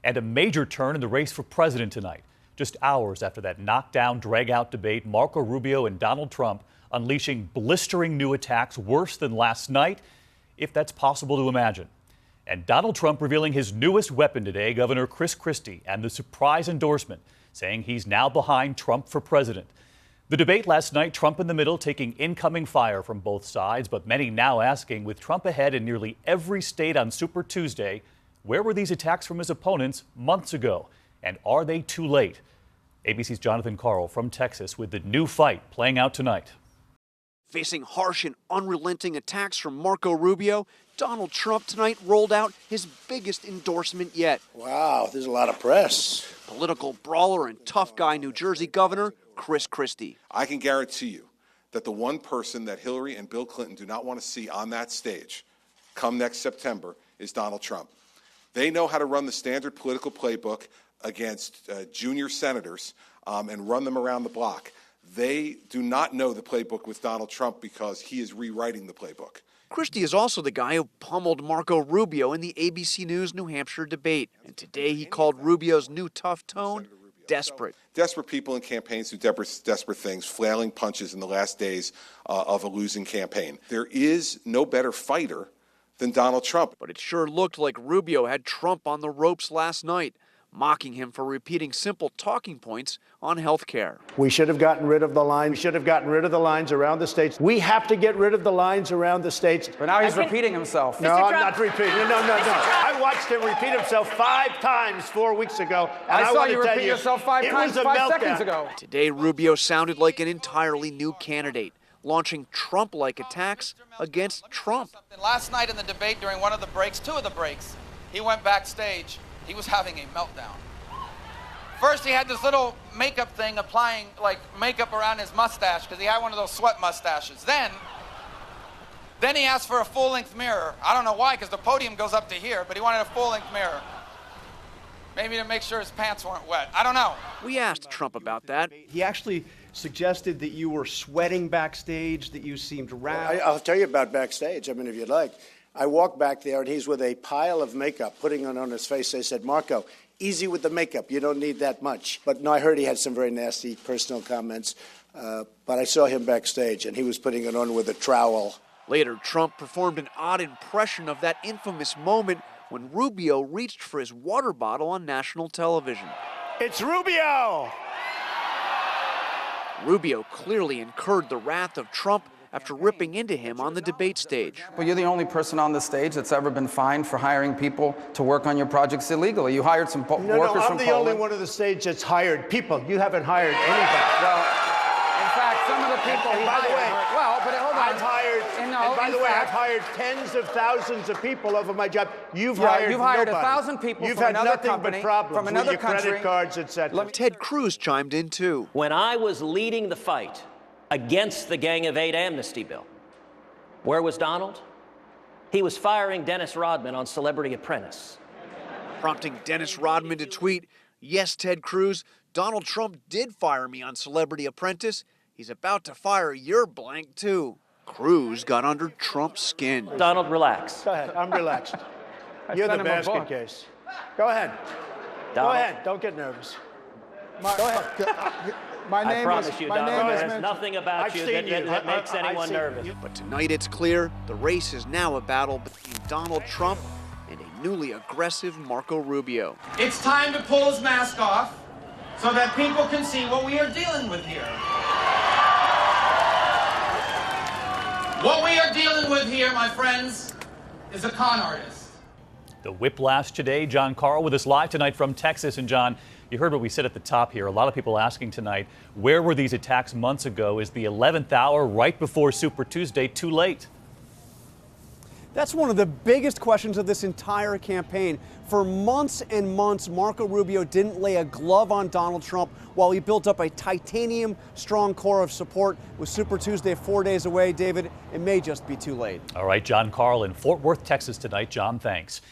And a major turn in the race for president tonight. Just hours after that knockdown, drag-out debate, Marco Rubio and Donald Trump unleashing blistering new attacks worse than last night, if that's possible to imagine. And Donald Trump revealing his newest weapon today, Governor Christie, and the surprise endorsement, saying he's now behind Trump for president. The debate last night, Trump in the middle, taking incoming fire from both sides, but many now asking, with Trump ahead in nearly every state on Super Tuesday, where were these attacks from his opponents months ago? And are they too late? ABC's Jonathan Karl from Texas with the new fight playing out tonight. Facing harsh and unrelenting attacks from Marco Rubio, Donald Trump tonight rolled out his biggest endorsement yet. Wow, there's a lot of press. Political brawler and tough guy New Jersey Governor Christie. I can guarantee you that the one person that Hillary and Bill Clinton do not want to see on that stage come next September is Donald Trump. They know how to run the standard political playbook against junior senators and run them around the block. They do not know the playbook with Donald Trump because he is rewriting the playbook. Christie is also the guy who pummeled Marco Rubio in the ABC News New Hampshire debate. And today he called Rubio's new tough tone desperate. Desperate people in campaigns do desperate things, flailing punches in the last days of a losing campaign. There is no better fighter than Donald Trump. But it sure looked like Rubio had Trump on the ropes last night, mocking him for repeating simple talking points on health care. We should have gotten rid of the lines. We should have gotten rid of the lines around the states. We have to get rid of the lines around the states. But now he's repeating himself. No, I'm not repeating. No. I watched him repeat himself 5 times 4 weeks ago. And I saw you repeat yourself 5 times 5 seconds ago. Today, Rubio sounded like an entirely new candidate, launching Trump-like attacks against Trump. Last night in the debate during one of the breaks, 2 of the breaks, he went backstage. He was having a meltdown. First, he had this little makeup thing applying like makeup around his mustache because he had one of those sweat mustaches. Then he asked for a full-length mirror. I don't know why, because the podium goes up to here, but he wanted a full-length mirror. Maybe to make sure his pants weren't wet. I don't know. We asked Trump about that. He actually suggested that you were sweating backstage, that you seemed roused. I'll tell you about backstage, if you'd like. I walked back there, and he's with a pile of makeup, putting it on his face. They said, Marco, easy with the makeup. You don't need that much. But no, I heard he had some very nasty personal comments. But I saw him backstage, and he was putting it on with a trowel. Later, Trump performed an odd impression of that infamous moment when Rubio reached for his water bottle on national television. It's Rubio! Rubio clearly incurred the wrath of Trump after ripping into him on the debate stage. Well, you're the only person on the stage that's ever been fined for hiring people to work on your projects illegally. You hired some workers from Poland. No, I'm the only one on the stage that's hired people. You haven't hired anybody. Well, in fact, some of the people he hired. Well, but hold on. I've hired tens of thousands of people over my job. You've hired 1,000 people You've from had another nothing company, but problems from another with your country. credit cards, etc. Ted Cruz chimed in too. When I was leading the fight against the Gang of 8 amnesty bill, where was Donald? He was firing Dennis Rodman on Celebrity Apprentice. Prompting Dennis Rodman to tweet, "Yes, Ted Cruz, Donald Trump did fire me on Celebrity Apprentice. He's about to fire your blank too." Cruz got under Trump's skin. Donald, relax. Go ahead, I'm relaxed. You're the basket case. Go ahead. Donald, Go ahead, don't get nervous. Go ahead. I promise you, Donald, there's nothing about you that makes anyone nervous. But tonight it's clear the race is now a battle between Donald Trump and a newly aggressive Marco Rubio. It's time to pull his mask off so that people can see what we are dealing with here. What we are dealing with here, my friends, is a con artist. The whiplash today. John Karl with us live tonight from Texas. And John, you heard what we said at the top here. A lot of people asking tonight, where were these attacks months ago? Is the 11th hour right before Super Tuesday too late? That's one of the biggest questions of this entire campaign. For months and months, Marco Rubio didn't lay a glove on Donald Trump while he built up a titanium strong core of support. With Super Tuesday 4 days away, David, it may just be too late. All right, John Karl in Fort Worth, Texas tonight. John, thanks.